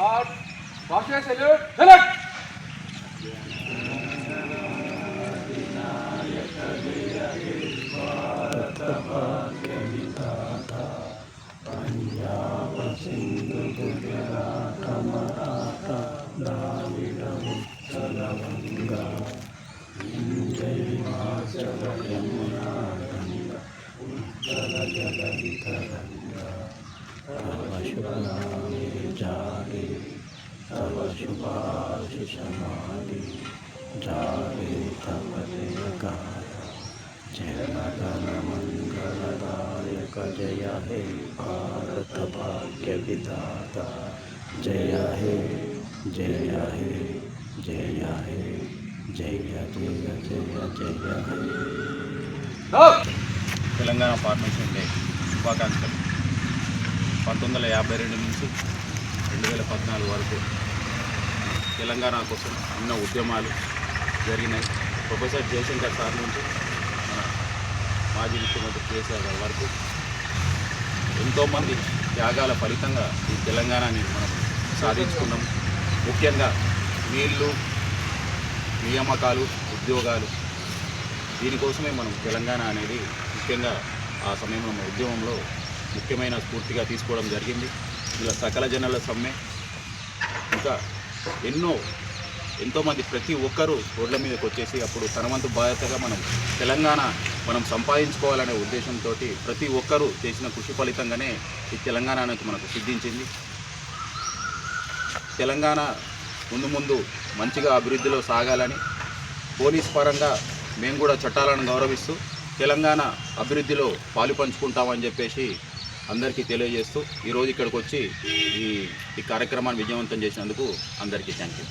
March. March salute. Select. जागे तव शुभाशिष माली जागे तव गाथा जय गण मंगलदायक जय हे भारत भाग्य विधाता जय हे जय हे जय हे जय जय जय जय हे। తెలంగాణ ఫార్మేషన్ డే శుభాకాంక్షలు. 1952 నుంచి 2014 వరకు తెలంగాణ కోసం ఎన్నో ఉద్యమాలు జరిగినాయి. ప్రొఫెసర్ జయశంకర్ సార్ నుంచి మన మాజీ ముఖ్యమంత్రి కేసీఆర్ గారి వరకు ఎంతోమంది త్యాగాల ఫలితంగా ఈ తెలంగాణని మనం సాధించుకున్నాం. ముఖ్యంగా నీళ్లు, నియామకాలు, ఉద్యోగాలు, దీనికోసమే మనం తెలంగాణ అనేది ముఖ్యంగా ఆ సమయంలో మన ఉద్యమంలో ముఖ్యమైన స్ఫూర్తిగా తీసుకోవడం జరిగింది. ఇలా సకల జనుల సమ్మె, ఇంకా ఎంతోమంది ప్రతి ఒక్కరూ రోడ్ల మీదకి వచ్చేసి అప్పుడు తన వంతు బాధ్యతగా తెలంగాణ మనం సంపాదించుకోవాలనే ఉద్దేశంతో ప్రతి ఒక్కరూ చేసిన కృషి ఫలితంగానే ఈ తెలంగాణ అనేది మనకు సిద్ధించింది. తెలంగాణ ముందు మంచిగా అభివృద్ధిలో సాగాలని పోలీస్ పరంగా మేము కూడా చట్టాలను గౌరవిస్తూ తెలంగాణ అభివృద్ధిలో పాలు పంచుకుంటామని చెప్పేసి అందరికీ తెలియజేస్తూ ఈరోజు ఇక్కడికి వచ్చి ఈ కార్యక్రమాన్ని విజయవంతం చేసినందుకు అందరికీ థ్యాంక్ యూ.